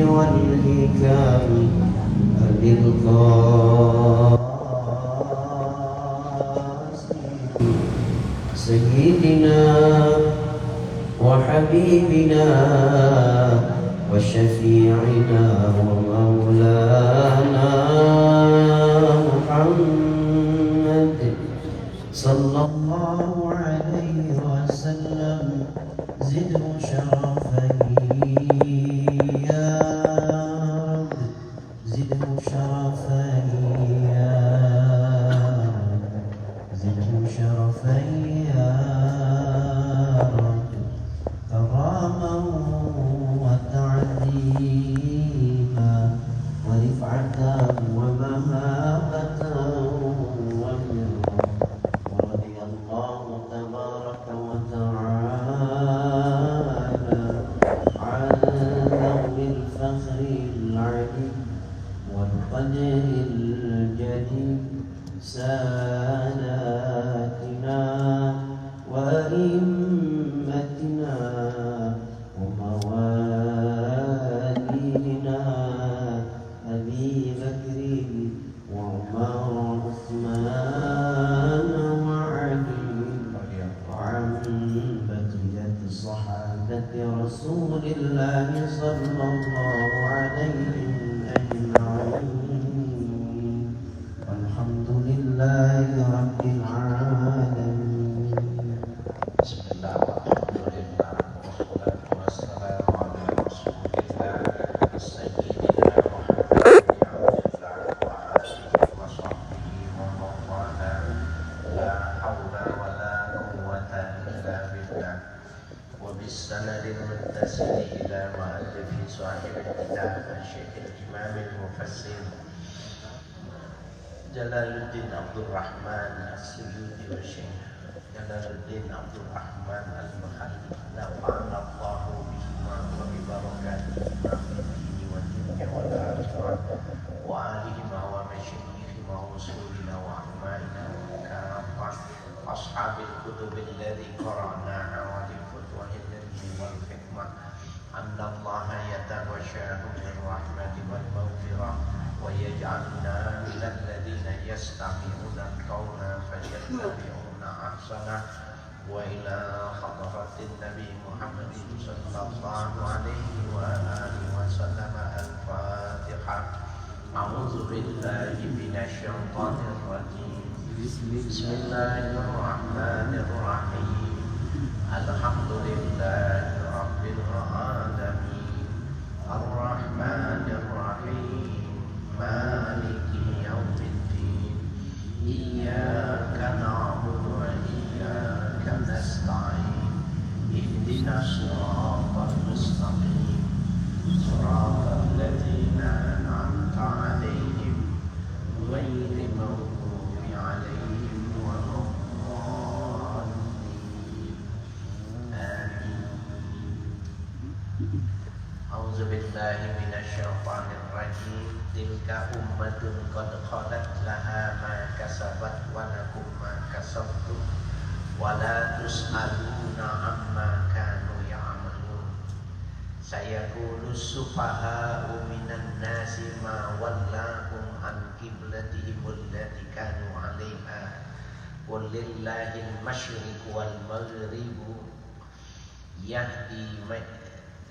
والحكام أبي القاسم سيدنا وحبيبنا وشفيعنا ومولانا محمد صلى الله عليه وسلم زده شرفا يا رب زده شرفا يا رب زده شرفا يا رب كراما وتعظيما ورفعة ومهابة ورضي الله تبارك وتعالى عن ذوي الفخر العليم والقدر الجليل ساداتنا وأئمتنا وموالينا أبي بكر وعمر وعثمان وعلي وعن بقية صحابة رسول الله صلى الله عليه أجمعين والحمد لله رب العالمين. بسم الله والحمد لله والصلاة والسلام على رسول الله سيدنا محمد وعلى آله وصحبه ومن والاه لا حول ولا قوة إلا بالله وبالسند المتصل إلى مؤلف صاحب الكتاب الشيخ الإمام المفسر Jalaluddin Abdul Rahman As-Suyuti wa Syekh Jalaluddin Abdul Rahman Al-Mahalli nafa'ana Allahu bihima wa bi barakatihima fid dini wad dunya wal akhirah wa alihima wa masyayikhima wa usulina wa ahmaina wa kafah ashabil kutubil ladzi qara'naha wa lil futuhil ladzi wal hikmah anna Allaha yatawashshahu bil rahmati wal maghfirah ويجعلنا من الذين يستمعون القول فيتبعون أحسنه وإلى حضرة النبي محمد صلى الله عليه وآله وسلم الفاتحة أعوذ بالله من الشيطان الرجيم بسم الله الرحمن الرحيم الحمد لله رب العالمين الرحمن الرحيم مالك يوم الدين إياك نعبد وإياك نستعين اهدنا الصراط المستقيم صراط الذين أنعمت عليهم غير المغضوب عليهم ولا الضالين آمين. أعوذ بالله من الشيطان الرجيم tilka ummatun qad khalat laha ma kasabat wa lakum ma kasabtum wa la tus'aluna amma kanu ya'malun sayaqulu sufaha'u minan nasi ma wallahum an qiblatihim allati kanu 'alaiha qul lillahi al-masyriqu wal maghribu yahdi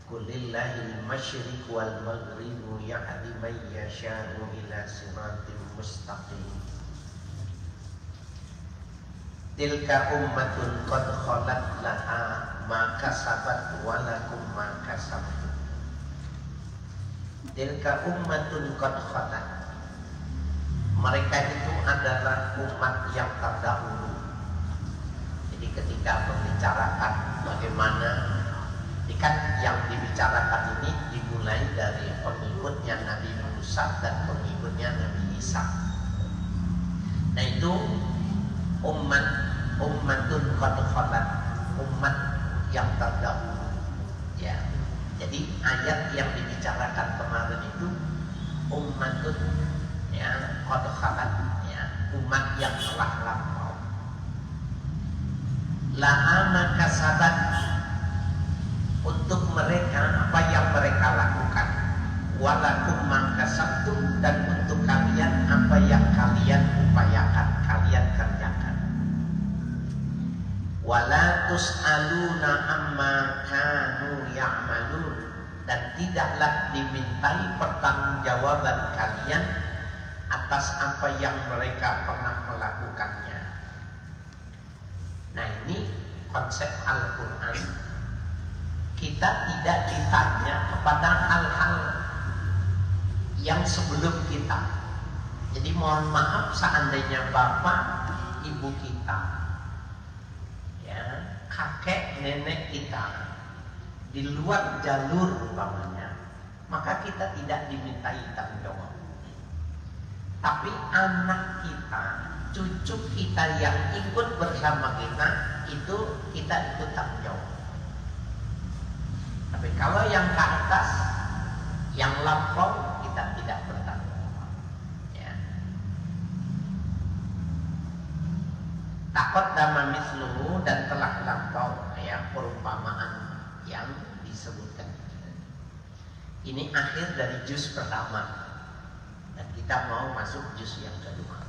Kulillahil masyriq wal maghribu yahdi man yasha'u ila siratim mustaqim. Tilka ummatun qad khalat laha ma kasabat wa lakum ma kasabtum. Tilka ummatun qad khalat. Mereka itu adalah umat yang terdahulu. Jadi ketika membicarakan bagaimana kan yang dibicarakan ini dimulai dari pengikutnya Nabi Musa dan pengikutnya Nabi Isa. Nah itu ummatun qad khalat, umat yang terdahulu. Ya. Jadi ayat yang dibicarakan kemarin itu ummatun ya qad khalat, ya, umat yang telah lampau. Laha ma kasabat, untuk mereka apa yang mereka lakukan. walakum ma kasabtum, dan untuk kalian apa yang kalian upayakan, kalian kerjakan. Wala tus'aluna amma kanu ya'malun, dan tidaklah dimintai pertanggungjawaban kalian atas apa yang mereka pernah melakukannya. Nah, ini konsep Al-Quran. Kita tidak ditanya kepada hal-hal yang sebelum kita. Jadi mohon maaf seandainya bapak ibu kita, ya, kakek nenek kita di luar jalur umpamanya, maka kita tidak dimintai tanggung jawab. Tapi anak kita, cucu kita yang ikut bersama kita, itu kita ikut tanggung jawab. Tapi kalau yang ke atas, yang lampau, kita tidak bertanggung jawab. Ya. Takut dama misluhu, dan telah lampau, ya, perumpamaan yang disebutkan. Ini akhir dari juz pertama, dan kita mau masuk juz yang kedua.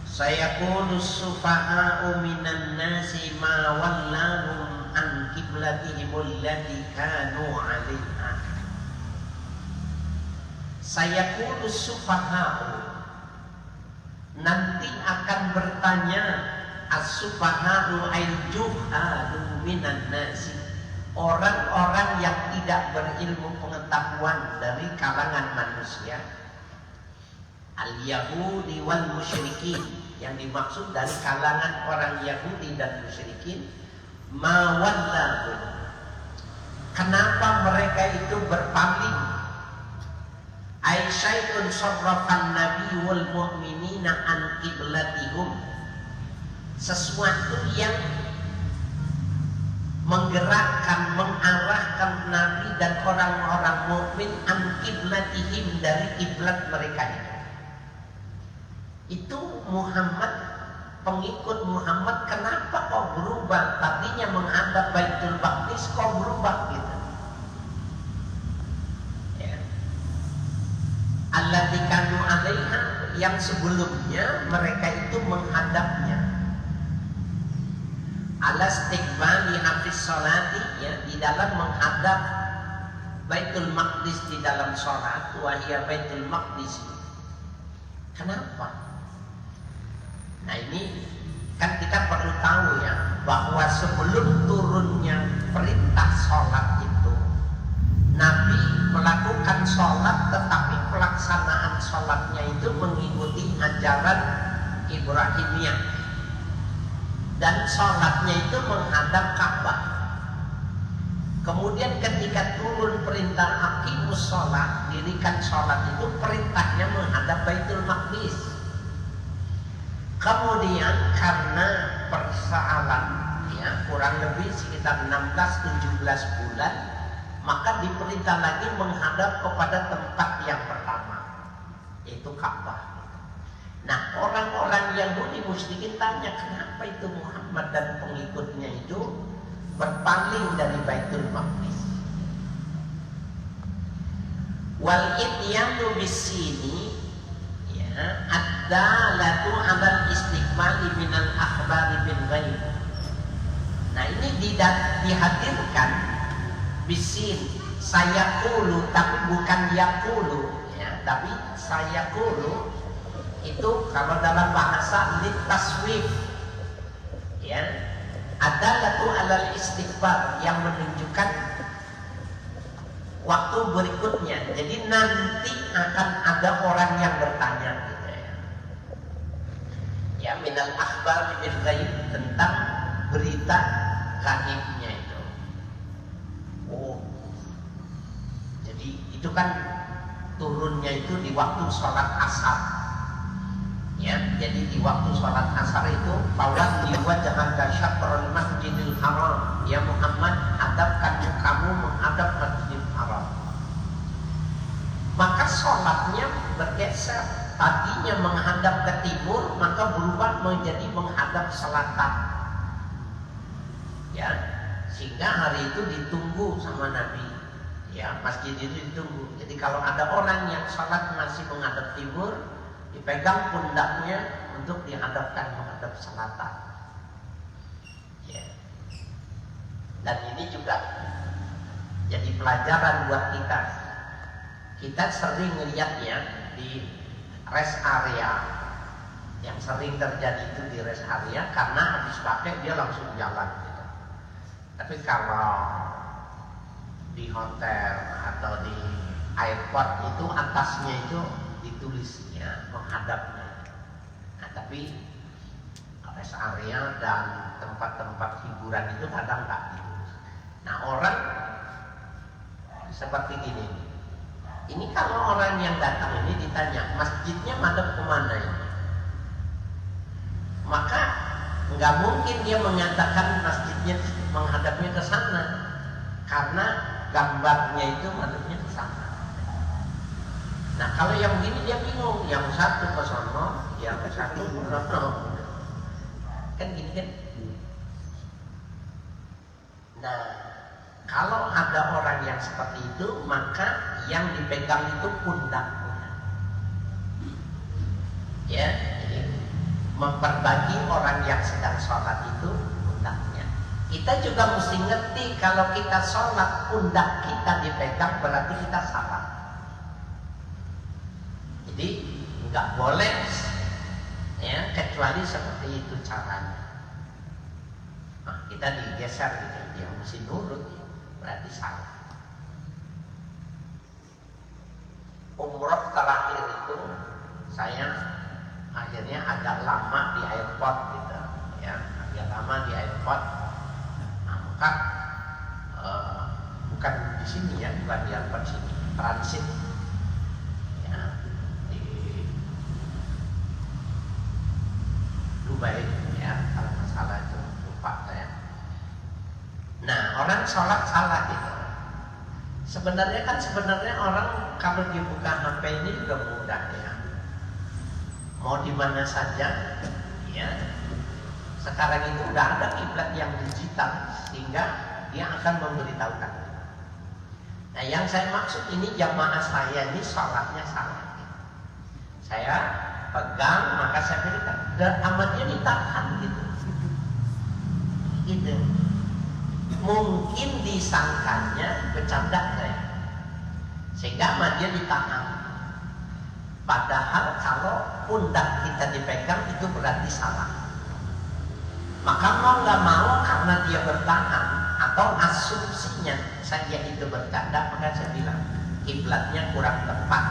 Sayaqulu sufaha'u minan nasi ma wallahum an qiblatihim allati kanu 'alaiha. Sayaqulu sufaha'u, nanti akan bertanya as-sufaha'u al-juhalu minan nasi, orang-orang yang tidak berilmu pengetahuan dari kalangan manusia. Al-Yahudi wal musyrikin, yang dimaksud dari kalangan orang Yahudi dan musyrikin. Ma wallahu, kenapa mereka itu berpaling? Ay syai'un sarrafan nabi wal mu'minina an qiblatihum, sesuatu yang menggerakkan, mengarahkan Nabi dan orang-orang mukmin an qiblatihim, dari kiblat mereka itu Muhammad, pengikut Muhammad, kenapa kok berubah? Tadinya menghadap Baitul Maqdis, kok berubah gitu? Ya. Allati kanu 'alaiha, yang sebelumnya mereka itu menghadapnya. Alastiqbali hafiz sholati, ya, di dalam menghadap Baitul Maqdis di dalam sholat, wahia Baitul Maqdis. Kenapa? Nah, ini kan kita perlu tahu, ya, bahwa sebelum turunnya perintah sholat itu, Nabi melakukan sholat, tetapi pelaksanaan sholatnya itu mengikuti ajaran Ibrahimiyah, dan sholatnya itu menghadap Ka'bah. Kemudian ketika turun perintah aqimus sholat, dirikan sholat, itu perintahnya menghadap Baitul Maqdis. Kemudian karena persoalan, ya, kurang lebih sekitar 16-17 bulan, maka diperintah lagi menghadap kepada tempat yang pertama, yaitu Ka'bah. Nah, orang-orang Yahudi musyrikin tanya, kenapa itu Muhammad dan pengikutnya itu berpaling dari Baitul Maqdis? Wal ityanu bisini, ya, ad-dalatu 'alal istiqbali minal akhbari bil ghaib. Nah, ini dihadirkan bisin, sayaqulu, tapi bukan yaqulu, ya, tapi sayaqulu itu kalau dalam bahasa litaswif, ya, adalatu 'alal istiqbal, yang menunjukkan waktu berikutnya. Jadi nanti akan ada orang yang bertanya, gitu, ya. Ya, minal akhbar bil ghaib, tentang berita gaibnya itu. Oh, jadi itu kan turunnya itu di waktu sholat asar. Ya, jadi di waktu sholat asar itu, fawalli wajhaka syatrul masjidil haram, ya Muhammad, hadapkan kamu menghadap Masjidil Haram. Maka sholatnya bergeser, tadinya menghadap ke timur, maka berubah menjadi menghadap selatan. Ya, sehingga hari itu ditunggu sama Nabi, Ya, masjid itu ditunggu. Jadi kalau ada orang yang sholat masih menghadap timur, dipegang pundaknya untuk dihadapkan menghadap selatan. Ya. Dan ini juga jadi pelajaran buat kita. Kita sering melihatnya di rest area. Yang sering terjadi itu di rest area karena habis pakai dia langsung jalan. Gitu. Tapi kalau di hotel atau di airport itu atasnya itu ditulisnya menghadapnya. Nah, tapi rest area dan tempat-tempat hiburan itu kadang nggak ditulis. Nah, orang seperti ini. Ini kalau orang yang datang ini ditanya masjidnya madep kemana ini, maka nggak mungkin dia mengatakan masjidnya menghadapnya ke sana karena gambarnya itu madepnya ke sana. Nah, kalau yang begini dia bingung, yang satu ke sono, yang satu ke sono. Kan gini kan. Nah, kalau ada orang yang seperti itu, maka yang dipegang itu pundaknya. Ya, jadi memperbagi orang yang sedang sholat itu pundaknya. Kita juga mesti ngerti kalau kita sholat pundak kita dipegang berarti kita salah. Jadi nggak boleh ya kecuali seperti itu caranya. Nah, kita digeser gitu, dia mesti nurut berarti salah. Umroh terakhir itu saya akhirnya agak lama di airport gitu ya, agak lama di airport. Nah, maka bukan di sini ya, bukan di airport sini, transit ya di Dubai ya, kalau nggak salah itu lupa saya. Nah, orang sholat salah gitu. Sebenarnya orang kalau dia buka HP ini juga mudah ya. Mau di mana saja ya. Sekarang itu udah ada kiblat yang digital sehingga dia akan memberitahukan. Nah, yang saya maksud ini jamaah saya ini sholatnya salah. Saya pegang maka saya berikan dan amatnya ditahan gitu. Gitu. Mungkin disangkanya bercanda saya, sehingga dia ditahan. Padahal kalau pundak kita dipegang itu berarti salah. Maka mau nggak mau karena dia bertahan atau asumsinya saya itu bercanda, maka saya bilang kiblatnya kurang tepat.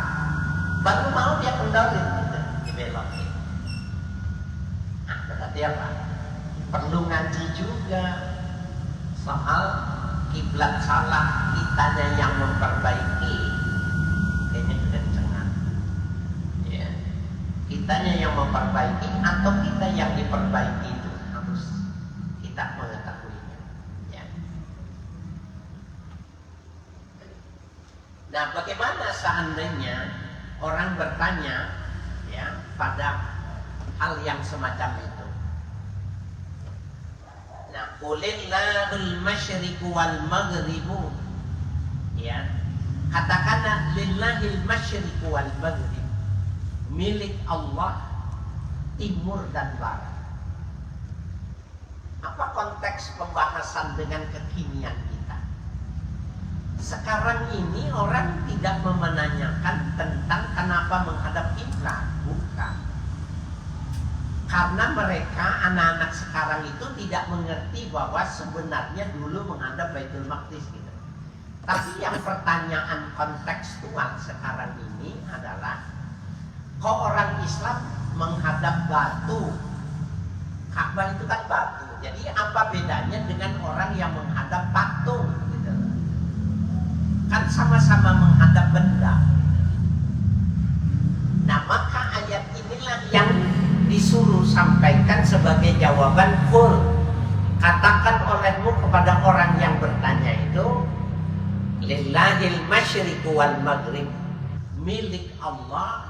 Baru mau dia kendalin gitu, dibelokin. Nah, berarti apa? Perlu ngaji juga soal kiblat salah, kitanya yang memperbaiki. Kayaknya kedencengan ya, kitanya yang memperbaiki atau kita yang diperbaiki, itu harus kita mengetahuinya ya. Nah, bagaimana seandainya orang bertanya ya pada hal yang semacam itu? Nah, qulillahul masyriqu wal maghribu ya. Katakanlah lillahil masyriqu wal maghrib, milik Allah timur dan barat. Apa konteks pembahasan dengan kekinian kita? Sekarang ini orang tidak menanyakan tentang kenapa menghadap kiblat, bukan. Karena mereka, anak-anak sekarang itu tidak mengerti bahwa sebenarnya dulu menghadap Baitul Maqdis gitu. Tapi yang pertanyaan kontekstual sekarang ini adalah, kok orang Islam menghadap batu? Ka'bah itu kan batu. Jadi apa bedanya dengan orang yang menghadap patung gitu? Kan sama-sama menghadap benda. Nah, maka ayat inilah yang disuruh sampaikan sebagai jawaban full. Katakan olehmu kepada orang yang bertanya itu, lillahil masyriqu wal maghrib, milik Allah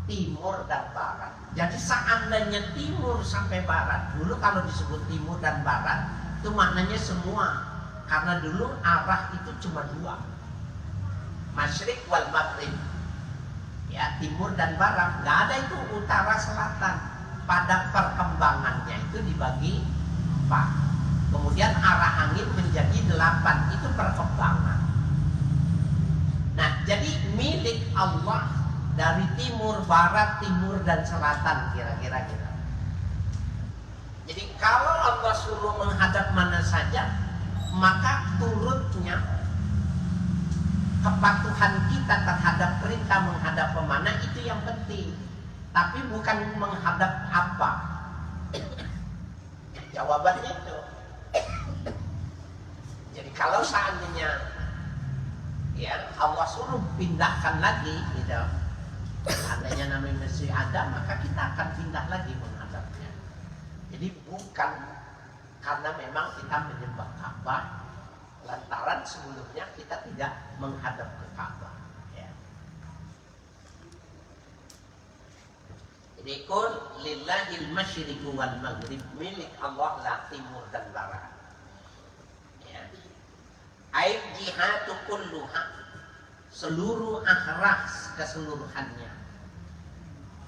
timur dan barat. Jadi seandainya timur sampai barat, dulu kalau disebut timur dan barat itu maknanya semua, karena dulu arah itu cuma dua. Masyrik wal maghrib. Ya, timur dan barat, nggak ada itu utara selatan. Pada perkembangannya itu dibagi 4. Kemudian arah angin menjadi 8, itu perkembangan. Nah, jadi milik Allah dari timur, barat, timur dan selatan kira-kira gitu. Jadi kalau Allah suruh menghadap mana saja, maka turutnya kepatuhan kita terhadap perintah menghadap kemana itu yang penting. Tapi bukan menghadap apa. Jawabannya itu. Jadi kalau seandainya ya Allah suruh pindahkan lagi gitu, seandainya namanya masih ada, maka kita akan pindah lagi menghadapnya. Jadi bukan karena memang kita menyembah Ka'bah, lantaran sebelumnya kita tidak menghadap ke Ka'bah. Ya. Jadi kun lillahil masyriqu wal maghrib, milik Allah lah timur dan barat. Ya. Aib jihatu kulluha, seluruh arah keseluruhannya.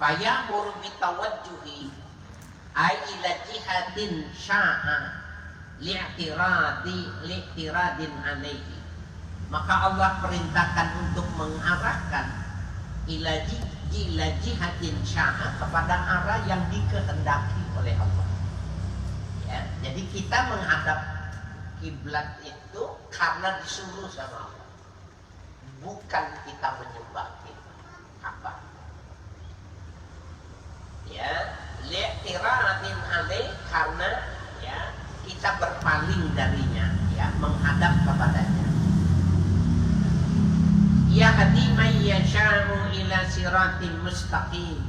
Fayamur bitawajjuhi ay ila jihatin sya'a li'tiradin alaihi. Maka Allah perintahkan untuk mengarahkan ila jihatin sya'a, kepada arah yang dikehendaki oleh Allah. Ya, jadi kita menghadap kiblat itu karena disuruh sama Allah, bukan kita menyembah Ka'bah. Ya, li'tiradin alaih, karena ya kita berpaling darinya, ya menghadap kepadanya. Yahdi man yasha'u ila siratin mustaqim,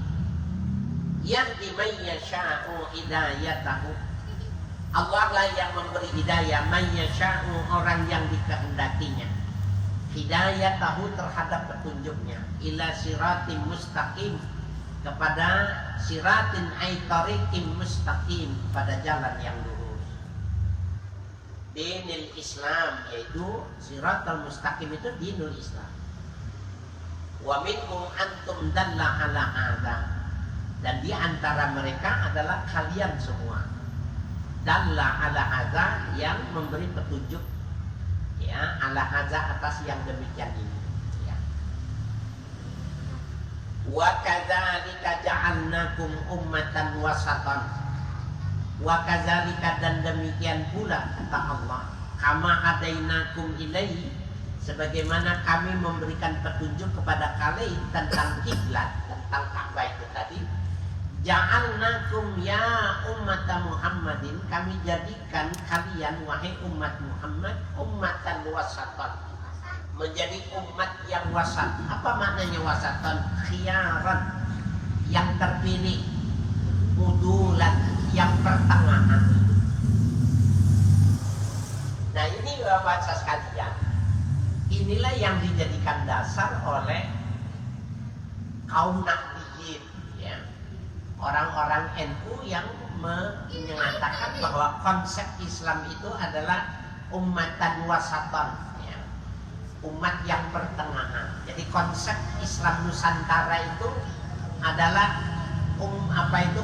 yahdi man yasha'u hidayatahu. Allah lah yang memberi hidayah, man yasha'u, orang yang dikehendakinya, hidayatahu terhadap petunjuknya, ila siratin mustaqim, kepada siratin ay tariqin mustaqim, pada jalan yang lurus. Dinul Islam, yaitu siratal mustaqim itu dinul Islam. Wa minhum antum dalla ala hadza, dan di antara mereka adalah kalian semua. Dalla ala hadza, yang memberi petunjuk, ya, ala hadza, atas yang demikian ini. Wa kadzalika ja'alnakum ummatan wasatan. Wa kadzalika, dan demikian pula kata Allah, kama hadainakum ilaihi, sebagaimana kami memberikan petunjuk kepada kalian tentang kiblat, tentang Ka'bah itu tadi. Ja'alnakum ya ummat Muhammadin, kami jadikan kalian wahai umat Muhammad ummatan wasatan, menjadi umat yang wasat. Apa maknanya wasatan? Khiyaran, yang terpilih, udulan, yang pertengahan. Nah ini baca sekalian, inilah yang dijadikan dasar oleh kaum Nahdiyin, ya, orang-orang NU yang menyatakan bahwa konsep Islam itu adalah ummatan wasatan, umat yang pertengahan. Jadi konsep Islam Nusantara itu adalah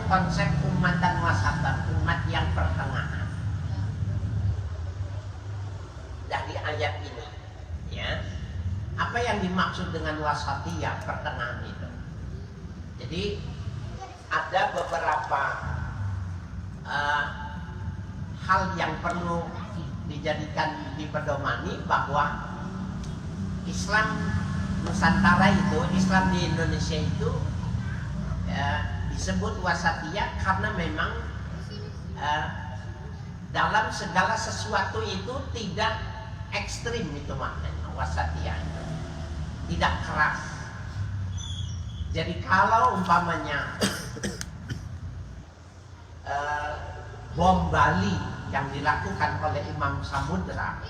konsep umatan wasatan, umat yang pertengahan. Dari ayat ini, ya, apa yang dimaksud dengan wasatiyah, pertengahan itu? Jadi ada beberapa hal yang perlu dijadikan dipedomani, bahwa Islam Nusantara itu, Islam di Indonesia itu disebut wasatiyah karena memang dalam segala sesuatu itu tidak ekstrim, itu maknanya wasatiyah itu, tidak keras. Jadi kalau umpamanya bom Bali yang dilakukan oleh Imam Samudra,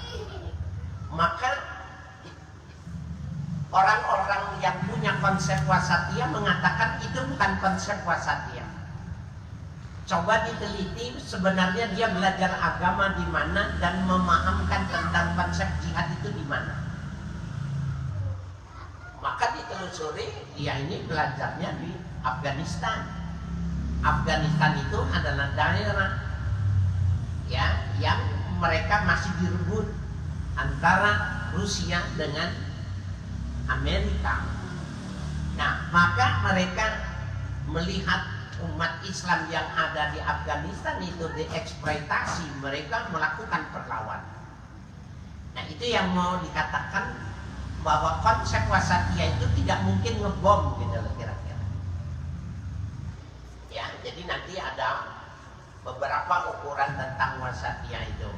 maka orang-orang yang punya konsep wasatiyah mengatakan itu bukan konsep wasatiyah. Coba diteliti sebenarnya dia belajar agama di mana dan memahamkan tentang konsep jihad itu di mana. telusuri, dia ini belajarnya di Afghanistan. Afghanistan itu adalah daerah ya yang mereka masih direbut antara Rusia dengan Amerika. Nah, maka mereka melihat umat Islam yang ada di Afghanistan itu dieksploitasi, mereka melakukan perlawanan. Nah, itu yang mau dikatakan bahwa konsep wasatiyah itu tidak mungkin ngebom gitu loh kira-kira. Ya, jadi nanti ada beberapa ukuran tentang wasatiyah itu.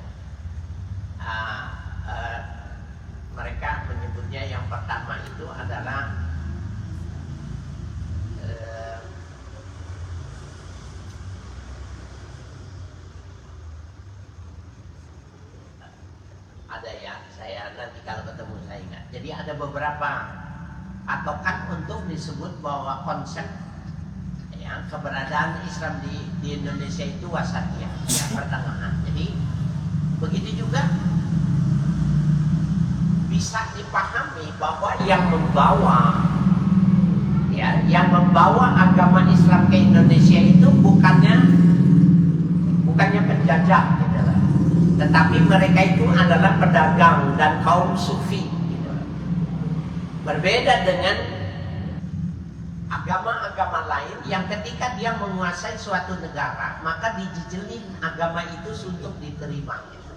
Mereka menyebutnya yang pertama itu adalah ada ya, saya nanti kalau ketemu saya ingat. Jadi ada beberapa patokan untuk disebut bahwa konsep ya, keberadaan Islam di Indonesia itu wasatiyah, ya, pertengahan. Jadi begitu juga bisa dipahami bahwa yang membawa agama Islam ke Indonesia itu bukannya penjajah gitu. Tetapi mereka itu adalah pedagang dan kaum sufi gitu. Berbeda dengan agama-agama lain yang ketika dia menguasai suatu negara maka dijejelin agama itu untuk diterima gitu.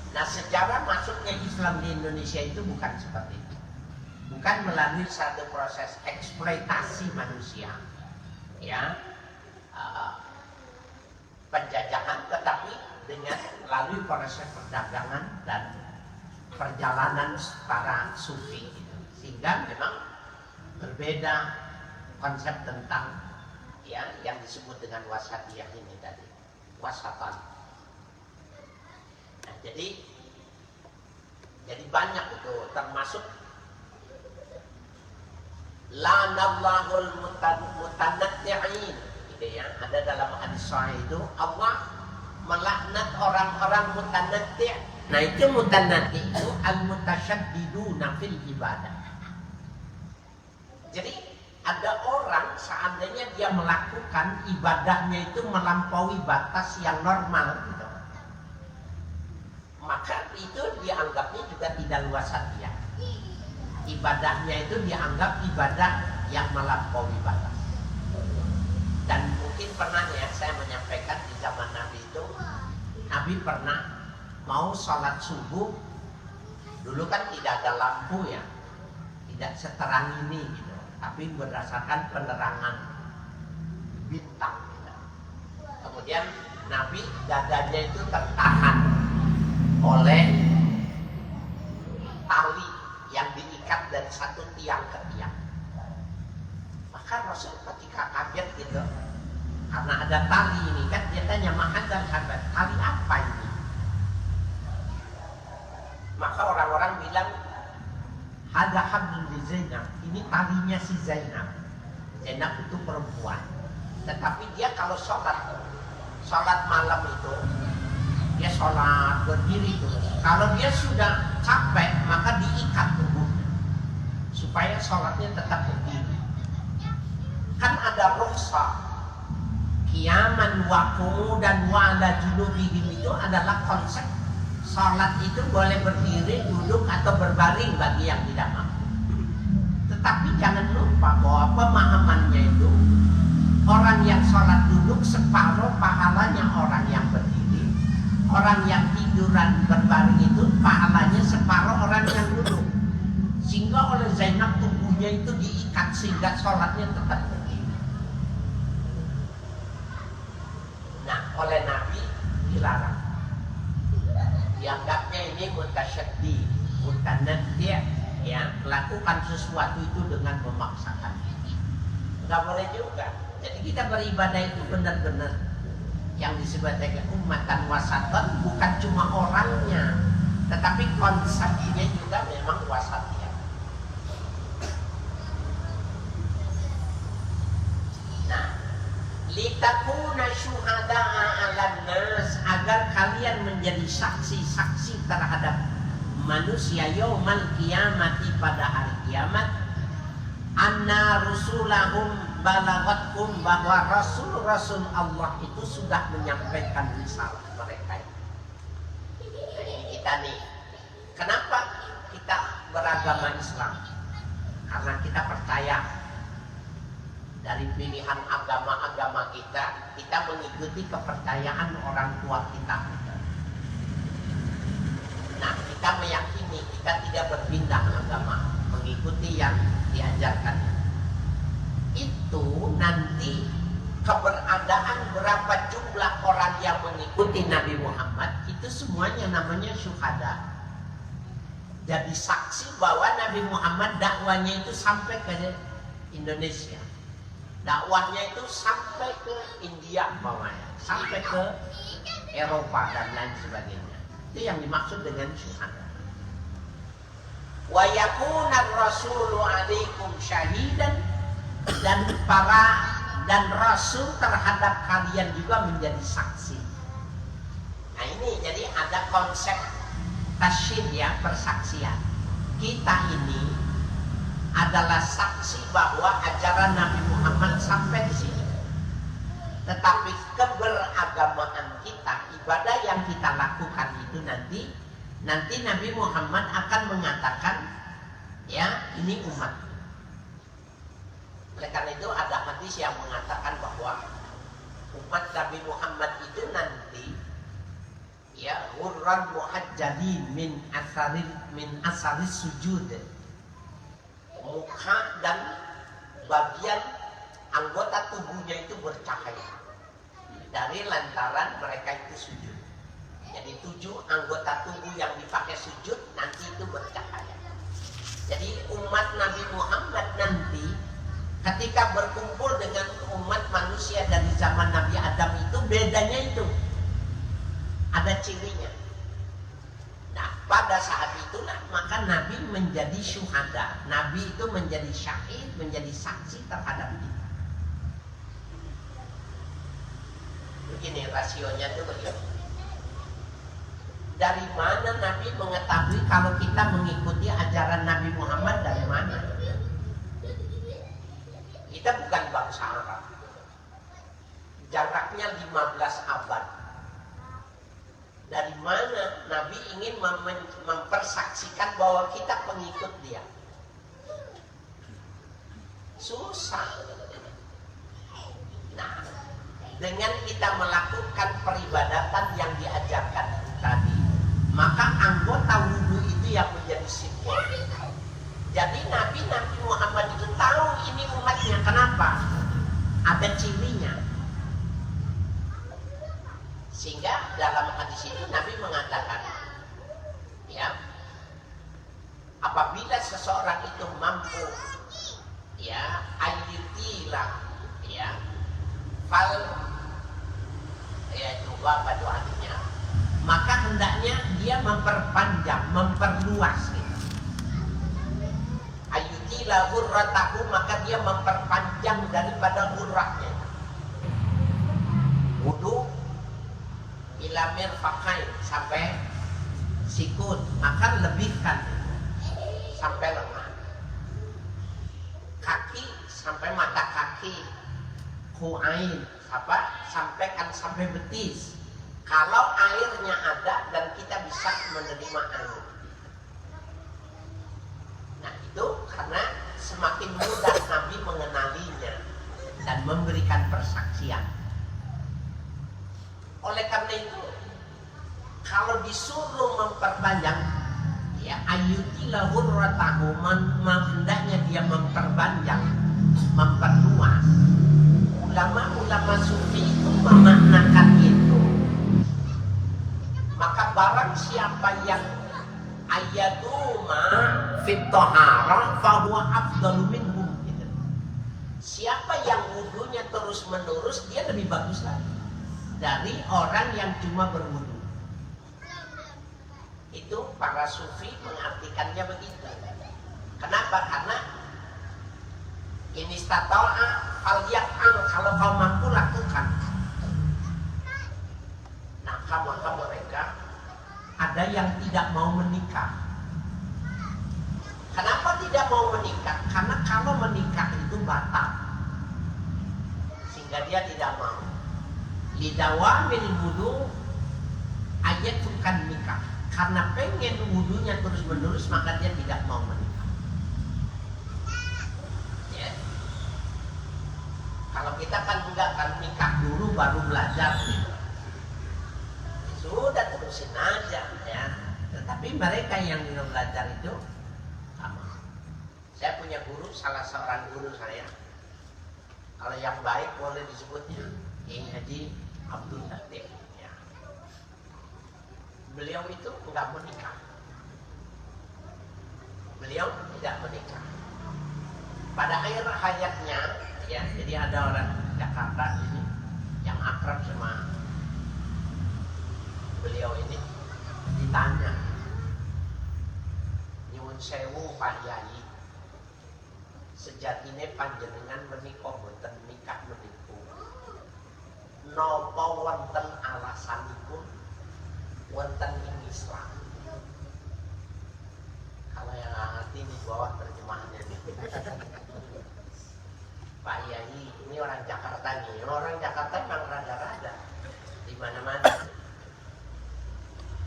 Nah, sejarah masuknya Islam di Indonesia itu bukan seperti itu. Bukan melalui satu proses eksploitasi manusia ya, penjajahan, tetapi dengan melalui proses perdagangan dan perjalanan para sufi gitu. Sehingga memang berbeda konsep tentang ya yang disebut dengan wasatiyah ini tadi, wasatan. Nah, jadi banyak itu, termasuk lanallahul mutanatti'in gitu ya. Ada dalam hadis sahih itu Allah melaknat orang-orang mutanatti'. Nah, itu mutanatti' itu al-mutasyaddiduna fil ibadah. Jadi ada orang seandainya dia melakukan ibadahnya itu melampaui batas yang normal gitu, maka itu dianggapnya juga tidak wasatiyah. Ibadahnya itu dianggap ibadah yang melampaui batas. Dan mungkin pernah ya saya menyampaikan di zaman Nabi itu, Nabi pernah mau sholat subuh, dulu kan tidak ada lampu ya, tidak seterang ini gitu, tapi berdasarkan penerangan bintang gitu. Kemudian Nabi dadanya itu tertahan oleh tali yang diikat dari satu tiang ke tiang. Maka Rasul ketika kaget gitu, karena ada tali ini kan, dia tanya dan sahabat, tali apa ini? Maka orang-orang bilang ada hablum li Zainab, ini talinya si Zainab. Zainab itu perempuan, tetapi dia kalau sholat malam itu dia sholat berdiri terus. Kalau dia sudah capek maka diikat tubuhnya supaya sholatnya tetap berdiri. Kan ada rukhsah qiyaman wa qu'udan wa ala junubihim, itu adalah konsep sholat itu boleh berdiri, duduk atau berbaring bagi yang tidak mampu. Tetapi jangan lupa bahwa pemahamannya itu orang yang sholat duduk separuh pahalanya orang yang berdiri, orang yang tiduran berbaring itu pahalanya separuh orang yang duduk. Sehingga oleh Zainab tubuhnya itu diikat sehingga sholatnya tetap berdiri. Nah, oleh Nabi dilarang. Dianggapnya ini mutasyaddi, mutanatti', ya, melakukan sesuatu itu dengan memaksakan. Nggak boleh juga. Jadi kita beribadah itu benar-benar yang disebut dengan ummatan wasatan, bukan cuma orangnya, tetapi konsepnya juga memang wasatiyah. Nah, litakuna syuhada'a 'alan nas, agar kalian menjadi saksi-saksi terhadap manusia yaumal qiyamati, pada hari kiamat. anna rusulahum balagatkum, bahwa rasul-rasul Allah itu sudah menyampaikan risalah mereka. Nah, ini kita nih, kenapa kita beragama Islam? Karena kita percaya dari pilihan agama-agama kita, kita mengikuti kepercayaan orang tua kita. Nah, kita meyakini kita tidak berpindah agama, mengikuti yang diajarkan. Itu nanti keberadaan berapa jumlah orang yang mengikuti Nabi Muhammad, itu semuanya namanya syuhada. Jadi saksi bahwa Nabi Muhammad dakwanya itu sampai ke Indonesia, dakwahnya itu sampai ke India, sampai ke Eropa dan lain sebagainya. Itu yang dimaksud dengan syuhada. Wa yakunar rasulu alaikum syahidan, dan rasul terhadap kalian juga menjadi saksi. Nah ini jadi ada konsep tasyhid ya, persaksian. Kita ini adalah saksi bahwa ajaran Nabi Muhammad sampai di sini. Tetapi keberagamaan kita, ibadah yang kita lakukan itu nanti Nabi Muhammad akan mengatakan, ya ini umat. Oleh karena itu ada hadis yang mengatakan bahwa umat Nabi Muhammad itu nanti, ya, ghurran muhajjalin min asaris sujud, muka dan bagian anggota tubuhnya itu bercahaya dari lantaran mereka itu sujud. Jadi 7 anggota tubuh yang dipakai sujud nanti itu bercahaya. Jadi umat Nabi Muhammad nanti ketika berkumpul dengan umat manusia dari zaman Nabi Adam itu bedanya itu ada cirinya. Nah pada saat itulah maka Nabi menjadi syuhada. Nabi itu menjadi syahid, menjadi saksi terhadap kita. Begini rasionya itu begini. Dari mana Nabi mengetahui kalau kita mengikuti ajaran Nabi Muhammad? Dari mana? Kita bukan bangsa Arab. Jaraknya 15 abad. Dari mana Nabi ingin mempersaksikan bahwa kita pengikut dia? Susah. Nah, dengan kita melakukan peribadatan yang diajarkan tadi, maka anggota wudhu itu yang menjadi simbol. Jadi Nabi Muhammad itu tahu ini umatnya. Kenapa? Ada cirinya. Sehingga dalam hadis itu Nabi mengatakan, ya, apabila seseorang itu mampu, ya, ayyutilah, ya, fal, ya itu apa doanya, maka hendaknya dia memperpanjang, memperluas gitu. Ayyutilah hurratahu, maka dia memperpanjang daripada hurrahnya. Wudu ila mirfaqain, sampai sikut, maka lebihkan sampai lengan. Kaki sampai mata kaki. Ku'ain, sampaikan sampai betis. Kalau airnya ada dan kita bisa menerima air. Nah itu karena semakin mudah Nabi mengenalinya dan memberikan persaksian. Oleh karena itu, kalau disuruh memperpanjang, ya ayyutilah hurratahu, hendaknya dia memperpanjang, memperluas. Ulama-ulama sufi itu memaknakan itu. Maka barang siapa yang ayatuma fit taharah fahuwa afdalu minhum gitu. Siapa yang wudunya terus menerus, dia lebih bagus lagi dari orang yang cuma berwudu. Itu para sufi mengartikannya begitu. Kenapa? Karena ini stato'a falyaf'al, kalau kau mampu lakukan. Nah, maka mereka ada yang tidak mau menikah. Kenapa tidak tidak mau menikah karena kalau menikah itu batal, sehingga dia tidak mau. Lidawamil wudu ayatukan nikah, karena pengen wudunya terus menerus maka dia tidak mau menikah. Ya. Kalau kita kan enggak, kan nikah dulu baru belajar gitu. Sudah terusin aja ya. Tetapi mereka yang belum belajar itu sama. Saya punya guru, salah seorang guru saya. Kalau yang baik boleh disebutnya Kiai Haji Abdul Latif. Ya. Beliau itu enggak menikah. Beliau tidak menikah. Pada akhir hayatnya, ya, jadi ada orang Jakarta ini yang akrab sama beliau ini, ditanya, nyuwun sewu Pak Yai, sejatine panjenengan menika boten nikah meniku, napa wonten alasanipun wonten ing Islam? Kalau yang ngerti di bawah terjemahannya nih. Pak Yai, ini orang Jakarta nih, orang Jakarta memang rada-rada di mana-mana.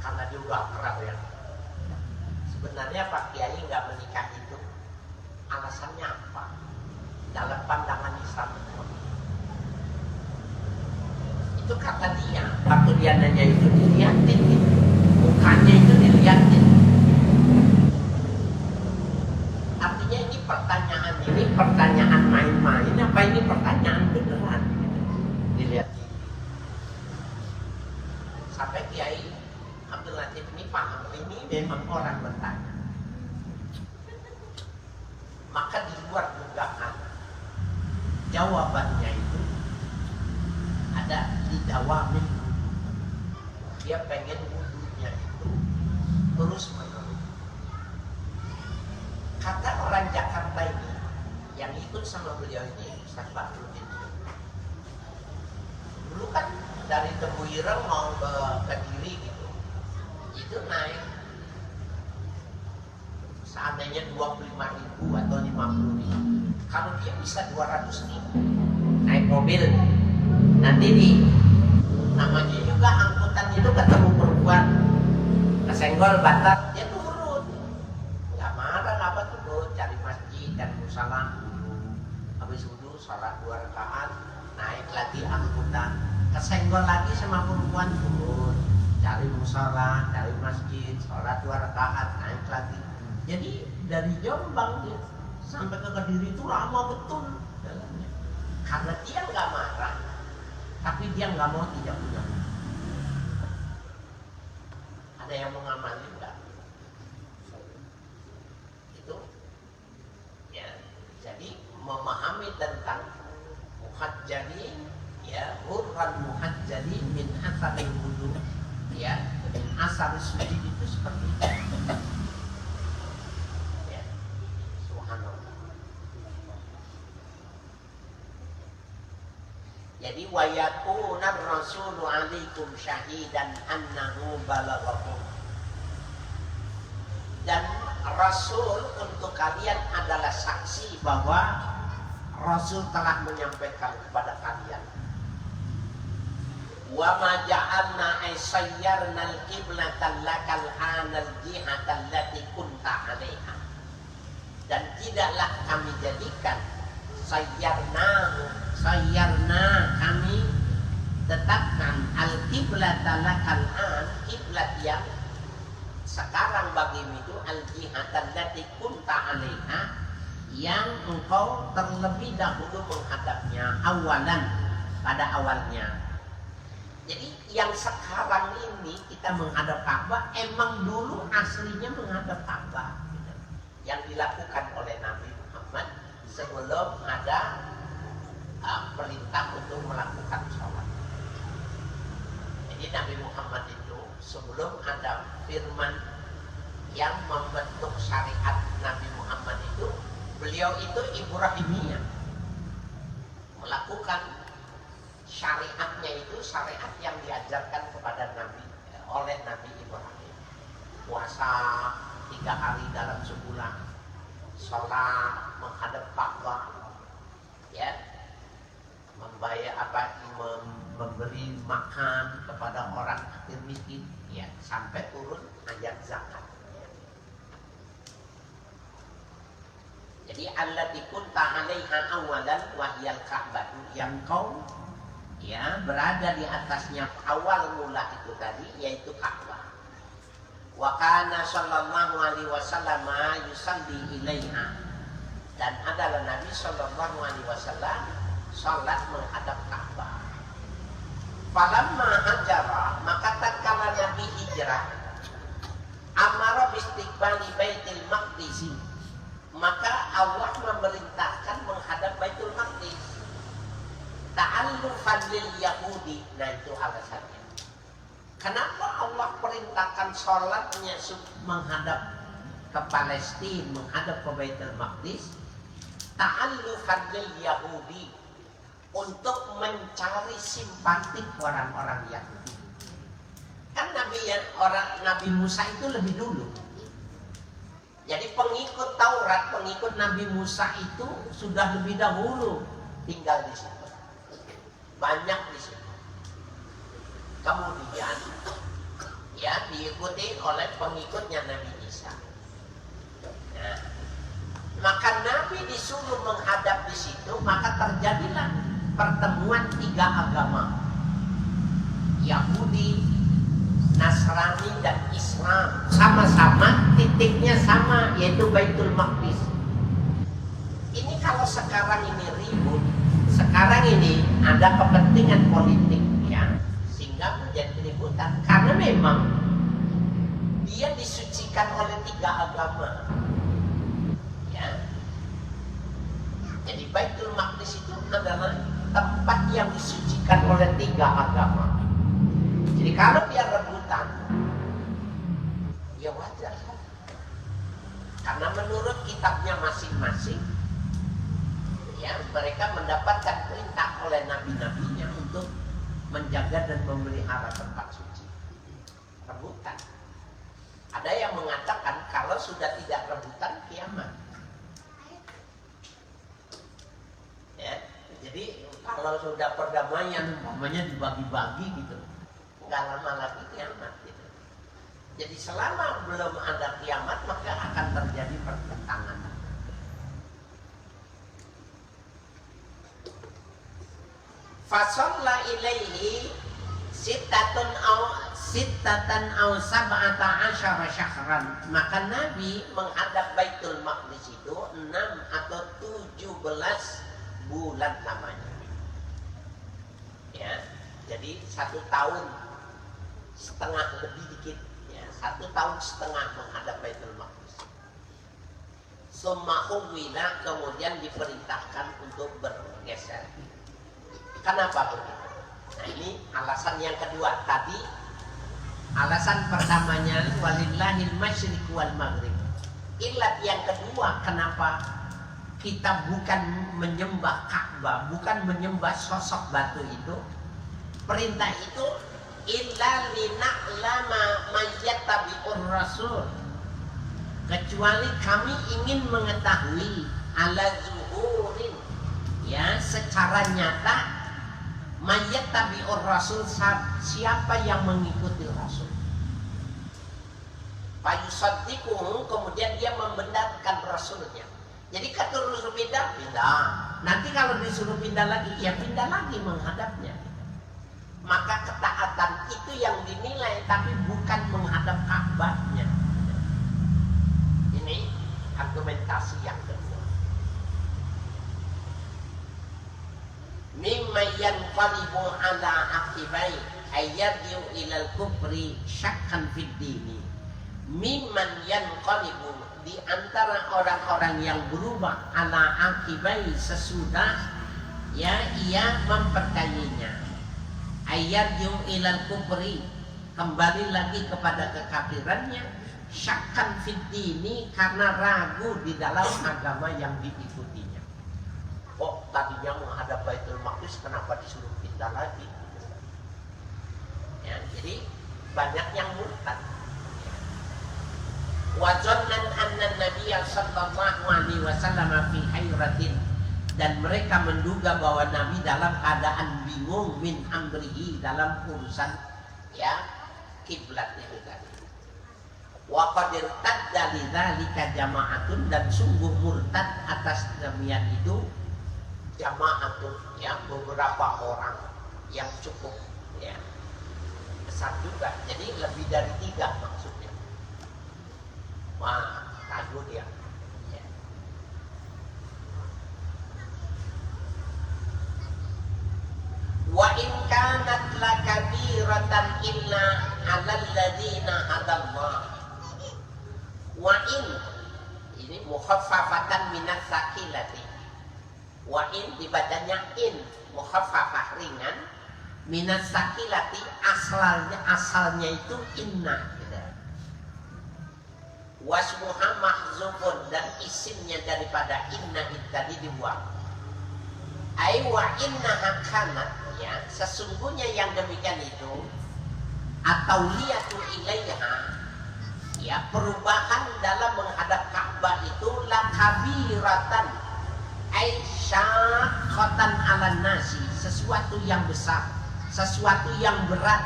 Karena dia udah akrab ya. Sebenarnya Pak Kiai nggak menikah itu alasannya apa? Dalam pandangan Islam itu kata dia, waktu dia nanya itu dilihatin gitu. Mukanya itu dilihatin. Artinya ini pertanyaan main-main apa ini pertanyaan beneran gitu. Dilihatin. Sampai Kiai Abdul Latif ini paham, ini memang orang bertanya. Maka di luar dugaan, jawabannya itu ada di dawamin. Dia pengen wudunya itu terus menerus. Kata orang Jakarta ini yang ikut sama beliau ini, Ustaz Bahrudin. Dulu kan dari Tebuireng mau ke Kediri gitu. Itu naik seandainya 25.000 atau 50.000, kalau dia bisa 200.000 naik mobil, nanti di namanya juga angkutan itu ketemu perempuan kesenggol batak, dia turun, nggak marah apa turun, cari masjid, cari musalah, habis wudu salat 2 rakaat, naik lagi angkutan, kesenggol lagi sama perempuan, turun, cari musalah, cari masjid, sholat 2 rakaat, naik lagi. Jadi dari Jombang dia sampai ke Kediri itu lama betul jalannya. Karena dia nggak marah, tapi dia nggak mau tidak punya. Ada yang mengamali nggak? Itu, ya. Jadi memahami tentang muhajjalin, ya, hurran muhajjalin min hasanil wudu. Ya, asal sujud itu seperti itu. Ya, subhanallah. Jadi wa yakuna ar-rasulu 'alaikum syahidan annahu balaghakum. Dan Rasul untuk kalian adalah saksi bahwa Rasul telah menyampaikan kepada kalian. Wa ma ja'alna ay sayyarna al-qiblata lakal hanal jihata allati kunta 'alaiha. Dan tidaklah kami jadikan sayyarna kami tetapkan al-qiblata lakal han, kiblat yang sekarang bagimu itu al-jihata allati kunta 'alaiha, yang engkau terlebih dahulu menghadapnya awalan, pada awalnya. Jadi yang sekarang ini kita menghadap Ka'bah emang dulu aslinya menghadap Ka'bah, gitu. Yang dilakukan oleh Nabi Muhammad sebelum ada perintah untuk melakukan sholat. Jadi Nabi Muhammad itu sebelum ada firman yang membentuk syariat Nabi Muhammad itu, beliau itu Ibrahimiyah, melakukan syariatnya itu syariat yang diajarkan kepada Nabi oleh Nabi Ibrahim. Puasa 3 hari dalam sebulan, sholat menghadap Ka'bah, ya, memberi makan kepada orang fakir miskin, ya, sampai turun ayat zakat. Jadi allati kunta 'alaiha awalan wahyal Ka'bah, yang kau ya berada di atasnya awal mula itu tadi, yaitu Ka'bah. Wa kana sallallahu alaihi wasallam yusalli ilaiha, dan adalah Nabi sallallahu alaihi wasallam salat menghadap Ka'bah. Falamma hajara, maka tatkala Nabi hijrah, amara bistiqbali Baitul Maqdis, maka Allah memerintahkan menghadap Baitul Maqdis. Ta'allufan lil Yahudi. Nah, itu alasannya. Kenapa Allah perintahkan sholatnya menghadap ke Palestina, menghadap ke Baitul Maqdis? Ta'allufan lil Yahudi, untuk mencari simpatik orang-orang Yahudi. Kan Nabi Musa itu lebih dulu. Jadi pengikut Taurat, pengikut Nabi Musa itu sudah lebih dahulu tinggal di situ. Banyak di situ. Kemudian ya diikuti oleh pengikutnya Nabi Isa. Nah, maka Nabi disuruh menghadap di situ, maka terjadilah pertemuan tiga agama, Yahudi, Nasrani, dan Islam. Sama-sama titiknya sama, yaitu Baitul Maqdis. Ini kalau sekarang ini ribut, sekarang ini ada kepentingan politik, ya, sehingga menjadi keributan. Karena memang dia disucikan oleh tiga agama, ya. Jadi Baitul Maqdis itu adalah tempat yang disucikan oleh tiga agama. Jadi kalau dia rebutan, ya wajar, karena menurut kitabnya masing-masing, ya, mereka mendapatkan perintah oleh nabi-nabinya untuk menjaga dan memelihara tempat suci. Rebutan. Ada yang mengatakan kalau sudah tidak rebutan, kiamat. Ya, jadi kalau sudah perdamaian, namanya dibagi-bagi gitu, nggak lama lagi kiamat gitu. Jadi selama belum ada kiamat, maka akan terjadi pertentangan. Fasalla ilaihi sittatan aw sab'ata asyara syahran. Maka Nabi menghadap Baitul Maqdis itu 6 atau 17 bulan namanya. Ya, jadi 1 tahun setengah lebih dikit, ya, 1 tahun setengah menghadap Baitul Maqdis. Summa huwila, kemudian diperintahkan untuk bergeser. Kenapa begitu? Nah, ini alasan yang kedua. Tadi alasan pertamanya walillahil masyriq wal maghrib. Ilat yang kedua, kenapa kita bukan menyembah Ka'bah, bukan menyembah sosok batu itu? Perintah itu illa lina'lama mayyattabi'ur rasul, kecuali kami ingin mengetahui ala zuhurin, ya, secara nyata, mayyattabi'ur rasul, siapa yang mengikuti rasul. Fayusaddiquhu, kemudian dia membenarkan rasulnya. Jadi kata Rasul pindah, nanti kalau disuruh pindah lagi, ya pindah lagi menghadapnya. Maka ketaatan itu yang dinilai, tapi bukan menghadap Ka'bahnya. Ini argumentasi yang kedua. Mimma yanqalibu ala aqibai ayyarji'u ilal kufri syakkan fid dini. Mimman yanqalibu, di antara orang-orang yang berubah ala aqibai, sesudah ya ia mempercayainya, ayyarji'u ilal kufri, kembali lagi kepada kekafirannya, syakkan fid dini, karena ragu di dalam agama yang diikutinya. Oh, tadinya menghadap Baitul Maqdis, kenapa disuruh pindah lagi? Ya, jadi banyak yang murtad. Wa zannan anna Nabiy sallallahu alaihi wasallam fi hayratin, dan mereka menduga bahwa Nabi dalam keadaan bingung min amrihi, dalam urusan ya kiblat itu tadi. Wa qad irtadda lidzalika jama'atun, dan sungguh murtad atas demikian itu jama'atun, ya beberapa orang yang cukup ya besar juga, jadi lebih dari 3 maksudnya. Wah, ragu dia ya. Wa in kanat lakabiratan illa 'alal ladzina hadallah. Wa in, ini mukhaffafatan minas sakilati. Wa in dibacanya in, mukhaffafah ringan, minas sakilati asalnya itu inna gitu. Wasmuha mahzufun, dan isimnya daripada inna itu tadi dibuang. Ai wa innaha kanat, ya sesungguhnya yang demikian itu, atau liyatu ilaiha, ya perubahan dalam menghadap Ka'bah itu lakabiratan ai syaqqatan 'alan nasi, sesuatu yang besar, sesuatu yang berat,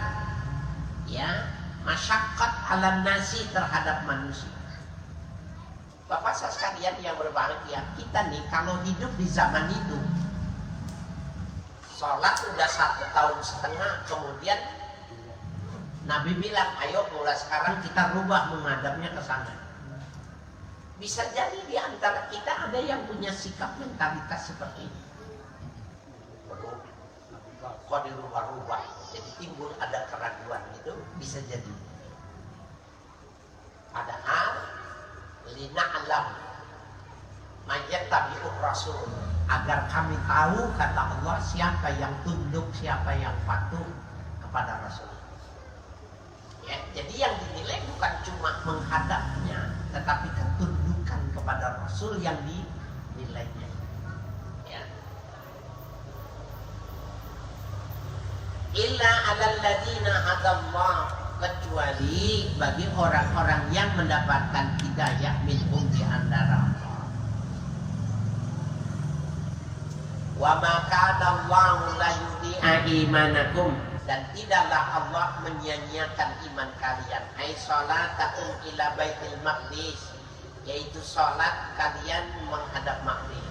ya masyaqqat 'alan nasi, terhadap manusia. Bapak sekalian yang berbahagia, kita nih kalau hidup di zaman itu, sholat udah 1,5 tahun, kemudian Nabi bilang, ayo mulai sekarang kita rubah menghadapnya ke sana. Bisa jadi di antara kita ada yang punya sikap mentalitas seperti ini. Kok dirubah-rubah, jadi timbul ada keraguan itu, bisa jadi. Padahal lina alam majat tabi'ur rasul, agar kami tahu, kata Allah, siapa yang tunduk, siapa yang patuh kepada Rasul. Ya, jadi yang dinilai bukan cuma menghadapnya, tetapi ketundukan kepada Rasul yang dinilainya. Ya. Illa 'alal ladzina hadallah, kecuali bagi orang-orang yang mendapatkan hidayah minhum di antara Allah. Wa ma kana Allahu la yudhi'a imanakum, dan tidaklah Allah menyia-nyiakan iman kalian. Ai salatakum ila baitil maqdis, yaitu salat kalian menghadap Maqdis.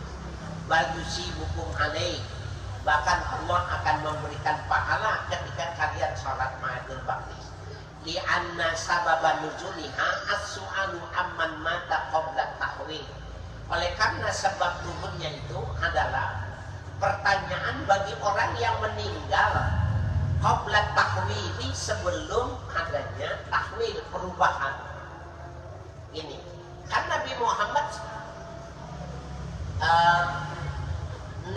Bal yusibukum alaih, bahkan Allah akan memberikan pahala ketika kalian salat Baitul Maqdis. Li'anna sababan nuzuliha as-su'alu amman mata qabla tahwil. Oleh karena sebab turunnya itu adalah pertanyaan bagi orang yang meninggal qabla tahwili, sebelum adanya tahwil, perubahan. Ini kan Nabi Muhammad 16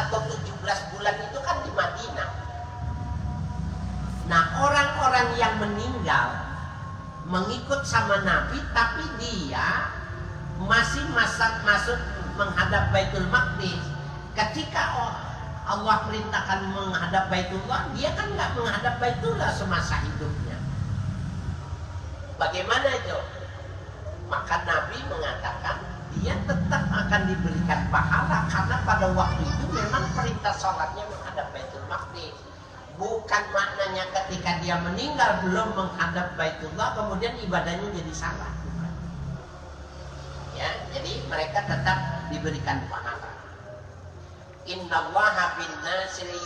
atau 17 bulan itu kan di Madinah. Nah, orang-orang yang meninggal mengikut sama Nabi, tapi dia masih masuk menghadap Baitul Maqdis. Ketika Allah perintahkan menghadap Baitullah, dia kan nggak menghadap Baitullah semasa hidupnya. Bagaimana itu? Maka Nabi mengatakan dia tetap akan diberikan pahala, karena pada waktu itu memang perintah sholatnya menghadap Baitul Maqdis. Bukan maknanya ketika dia meninggal belum menghadap Baitullah kemudian ibadahnya jadi salah. Bukan. Ya, jadi mereka tetap diberikan pahala. Innallaha bin nasri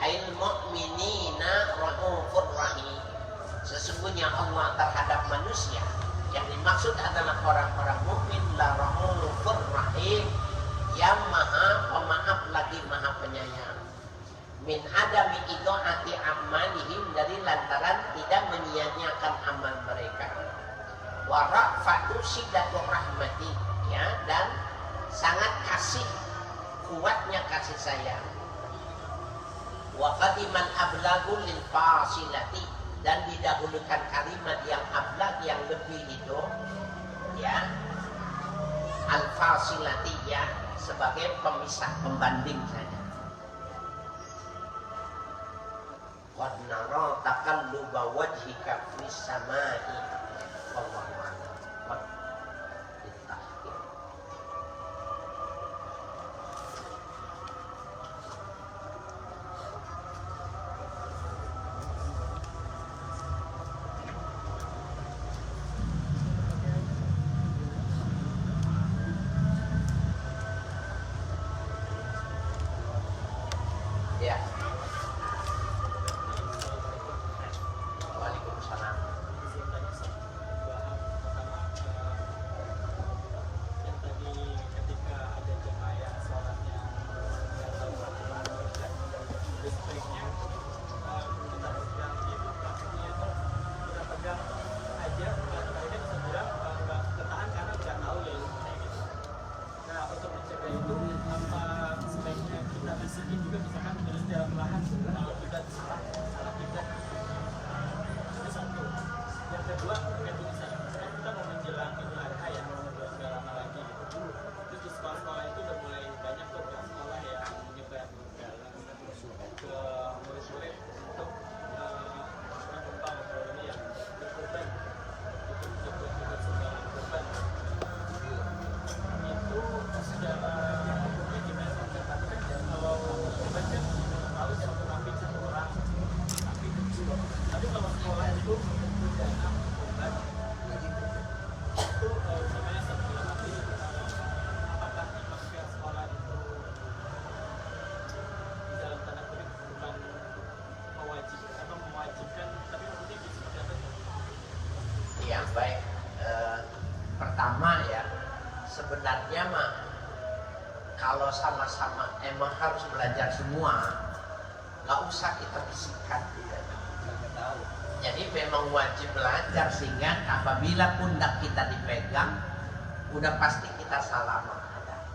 ail mu'minina raufur rahim. Sesungguhnya Allah terhadap manusia, yang dimaksud adalah orang-orang mukmin, la raufur rahim, yang maha pemaaf lagi maha penyayang. Min adami idha'ati amalihim, dari lantaran tidak menyia-nyiakan amal mereka. Wa ra'fatu sidatu rahmati, ya, dan sangat kasih, kuatnya kasih sayang. Wa qadiman ablagu lil fasilati, dan didahulukan kalimat yang ablag, yang lebih itu, ya, al fasilati, ya, sebagai pemisah, pembanding saja. Qad nara taqalluba wajhika fis samai wallahu a'lam. sama ya, sebenarnya mah kalau sama-sama emang harus belajar semua, nggak usah kita bisikan. Jadi memang wajib belajar sehingga apabila pundak kita dipegang, udah pasti kita salah menghadap.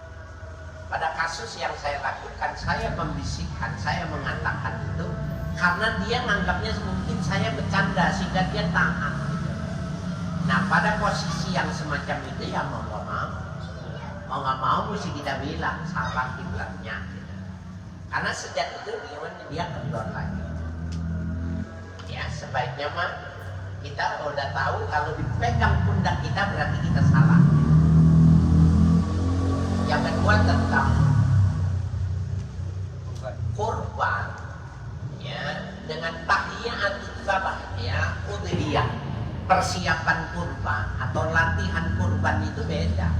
Pada kasus yang saya lakukan, saya membisikkan, saya mengatakan itu karena dia nganggapnya mungkin saya bercanda sehingga dia tahan. Nah pada posisi yang semacam itu ya mau nggak mau mesti kita bilang salah kiblatnya. Karena sejak itu dia kendor lagi. Ya sebaiknya mah kita udah tahu kalau dipegang pundak kita berarti kita salah. Yang kedua tentang kurban, ya dengan tahiyatut dzabah, ya udhiyah, persiapan kurban atau latihan kurban itu beda.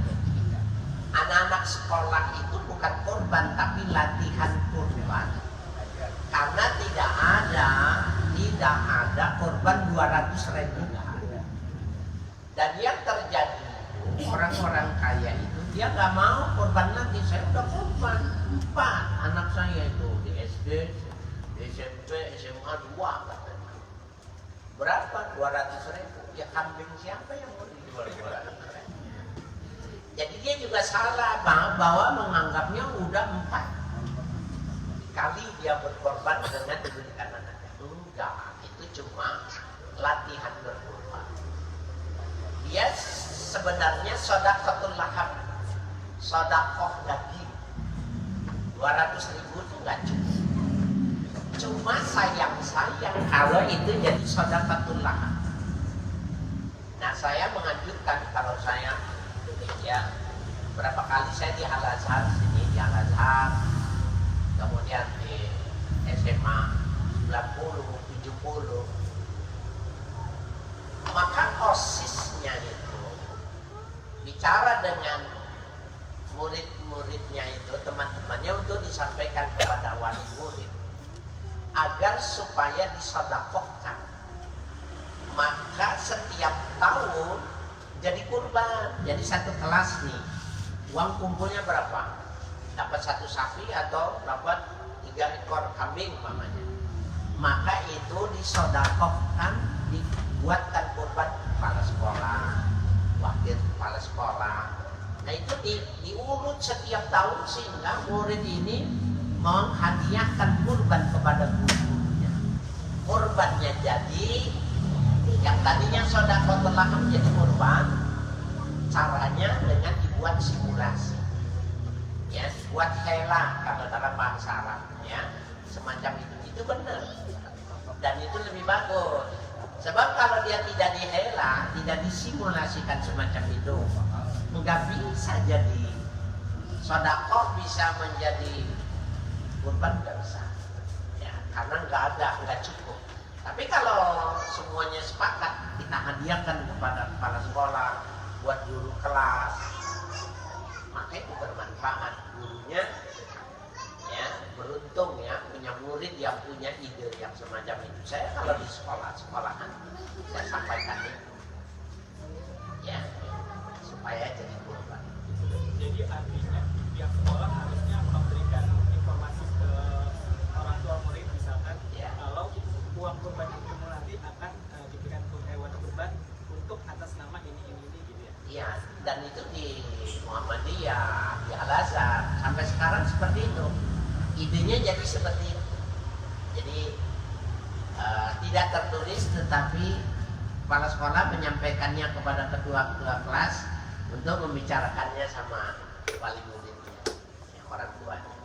Anak-anak sekolah itu bukan kurban tapi latihan kurban. Karena tidak ada kurban 200.000. Dan yang terjadi orang-orang kaya itu dia nggak mau kurban lagi. Saya udah kurban 4 anak saya itu di SD, di SMP, SMA 2 katanya. Berapa? 200.000. Ya kambing siapa yang mau dijual 200.000? Jadi dia juga salah bahwa menganggapnya udah 4 kali dia berkorban dengan diberikan anaknya. Enggak, itu cuma latihan berkorban. Dia sebenarnya sedekahul laham, sedekah daging. 200.000 itu enggak cukup. Cuma sayang kalau itu jadi sedekahul laham. Nah saya menganjurkan kalau saya ya berapa kali saya di Al-Azhar sini, di Al-Azhar, kemudian di SMA 90, 70, maka OSIS-nya itu bicara dengan murid-muridnya itu, teman-temannya untuk disampaikan kepada wali murid agar supaya disedekahkan. Maka setiap tahun jadi kurban, jadi satu kelas nih, uang kumpulnya berapa? Dapat 1 sapi atau dapat 3 ekor kambing mamanya. Maka itu disedekahkan, dibuatkan kurban kepala sekolah, wakil kepala sekolah. Nah itu diurut setiap tahun sehingga murid ini menghadiahkan kurban kepada gurunya. Kurbannya jadi yang tadinya sedekah telah menjadi kurban, caranya dengan dibuat simulasi, ya, buat hela kalau dalam bahasa Arab, ya, semacam itu benar, dan itu lebih bagus. Sebab kalau dia tidak dihela, tidak disimulasikan semacam itu, nggak bisa jadi sedekah, bisa menjadi kurban nggak bisa, ya, karena nggak cukup. Tapi kalau semuanya sepakat, kita hadiahkan kepada kepala sekolah, buat guru kelas, maka itu bermanfaat. Gurunya ya beruntung ya punya murid yang punya ide yang semacam itu. Saya kalau di sekolahan saya sampaikan itu, ya supaya jadi kurban. Jadi artinya pihak sekolah harusnya memberikan informasi ke orang tua murid, misalkan ya, kalau uang kurban itu nanti akan diberikan hewan kurban untuk atas nama ini gitu ya. Iya, dan itu di Muhammadiyah, di Al-Azhar sampai sekarang seperti itu. Idenya jadi seperti itu. Jadi tidak tertulis, tetapi kepala sekolah menyampaikannya kepada ketua kelas untuk membicarakannya sama wali muridnya, yang orang tuanya.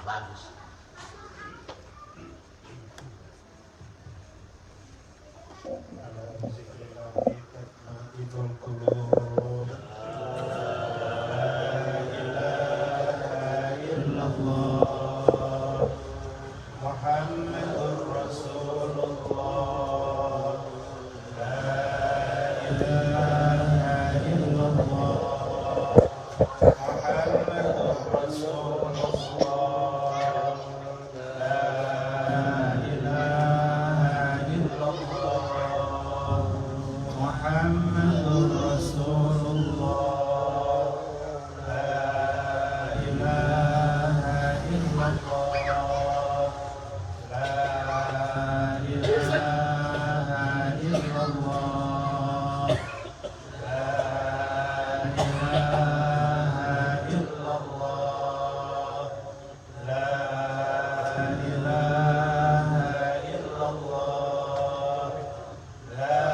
Bagus. محمد رسول الله لا إله إلا الله لا إله إلا الله لا إله إلا الله لا إله إلا الله لا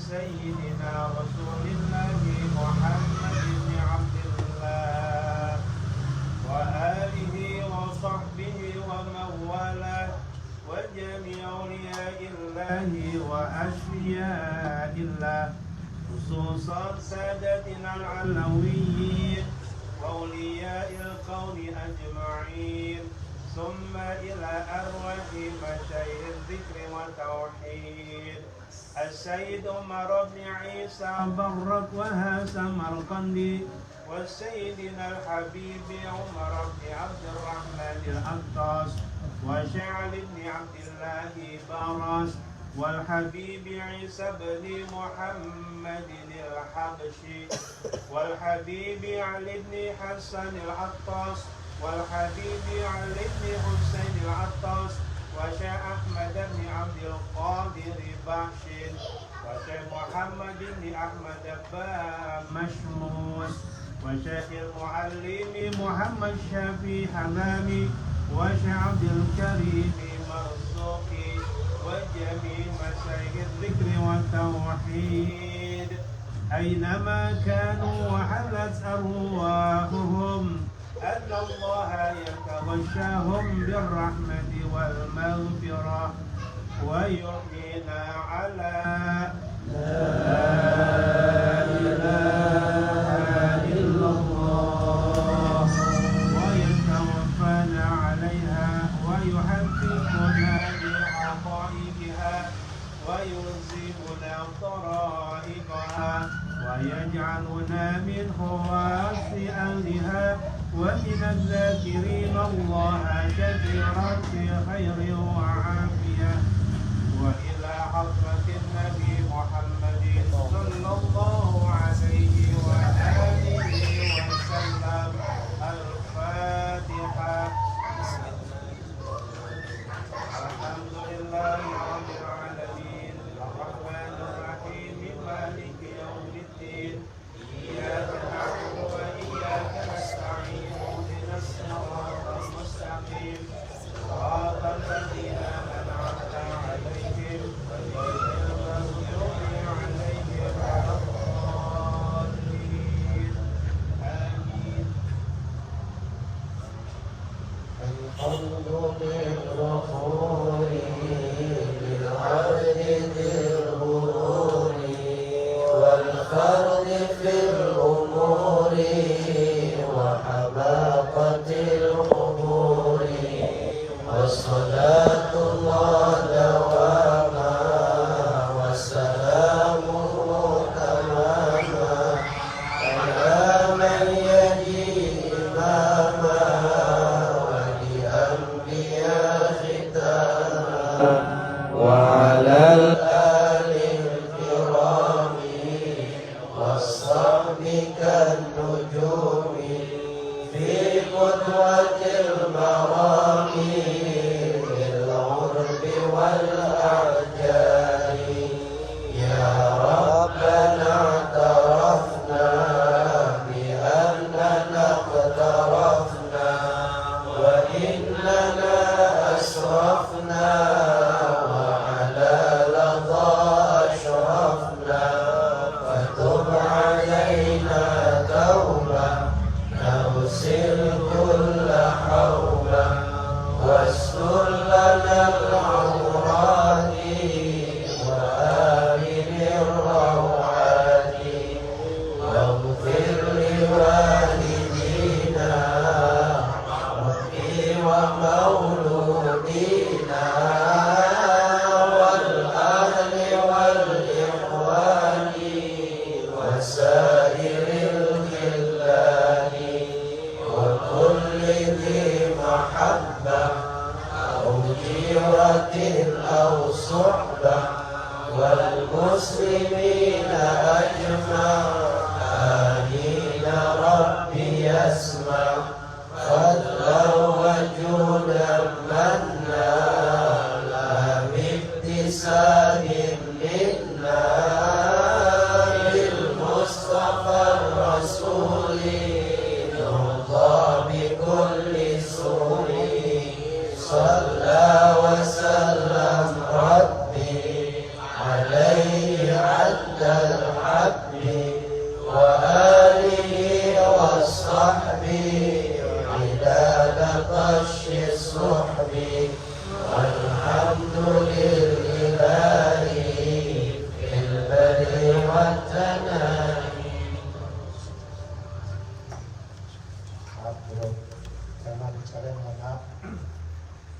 سيدنا رسول الله محمد بن عبد الله وآله وصحبه ومن والاه وجميع أولياء الله وأشياء الله خصوصا سادتنا العلويين وأولياء الكون أجمعين ثم إلى أرواح مشايخ الذكر والتوحيد السيد عمر بن عيسى برك وهاسم سمرقندي وسيدنا الحبيب عمر بن عبد الرحمن الأطاس وشعل بن عبد الله باراس والحبيب عيسى بن محمد الحبشي والحبيب علي بن حسن العطاس والحبيب علي بن حسين العطاس وشيخ أحمد بن عبد القادر باشر وشيخ محمد بن أحمد مشموس وشيخ المعلم محمد شافي حمامي وشيخ عبد الكريم مرزوقي وجميع مشايخ الذكر والتوحيد أينما كانوا وحلت أرواحهم أن الله يتغشاهم بالرحمة والمغفرة ويحيينا على لا إله إلا الله ويتوفانا عليها ويحققنا بحقائقها ويلزمنا طرائقها ويجعلنا من خواص أهلها ومن الذاكرين الله كثيرا في خير وعافية وإلى حضرة النبي محمد صلى الله عليه وآله وسلم الفاتحة. الحمد لله رب العالمين الرحمن الرحيم مالك يوم الدين إياك نعبد وإياك نستعين اهدنا الصراط المستقيم صراط الذين أنعمت عليهم غير والصحب كالنجوم في قدوة المرام للغرب والأرجاء يا ربنا اعترفنا بأننا اقترفنا وإننا أسرفنا وعلى لظى أشرفنا فتب علينا توبة نغسل كل حوبة واستر لنا العورات وآمن الروعات واغفر لوالدينا ربي ومولودينا والأهل والإخوان وسائر الخلان وكل ذي محبة أو جيرة أو صحبة والمسلمين أجمع آمين ربي يسمع فضلا وجودا منا لا بابتسام منا بالمصطفى الرسول نرضى بكل سوء صلى وسلم ربي عليه عد الحب وآله وصحبه عداد طش الصحب والحمد لله في البدء والتنامي. Karena bicara mengenai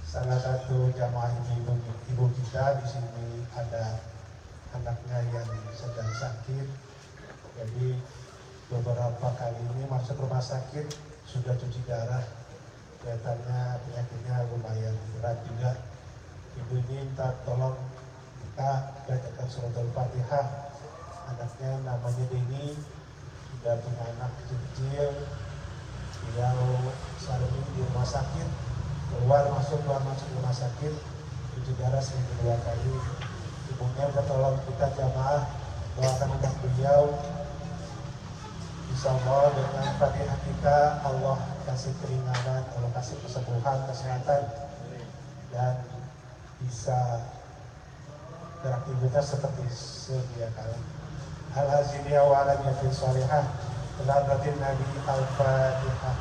salah satu jamaah ibu kita di sini ada anaknya yang sedang sakit, jadi beberapa kali ini masuk rumah sakit sudah cuci darah, kelihatannya penyakitnya lumayan berat juga. Ibu ini minta tolong kita bacakan surat Al-Fatihah. Anaknya namanya Deni, sudah punya anak kecil. Beliau selalu di rumah sakit, keluar masuk rumah sakit, cuci darah seminggu 2 kali. Ibunya bertolong kita jamaah doakan anak beliau. Insyaallah dengan Fatihah kita Allah kasih keringanan, Allah kasih kesembuhan, kesehatan, dan bisa beraktivitas seperti sedia kala. Al-Haziniya wa alam yafin salihah. Nabi Al-Fatihah.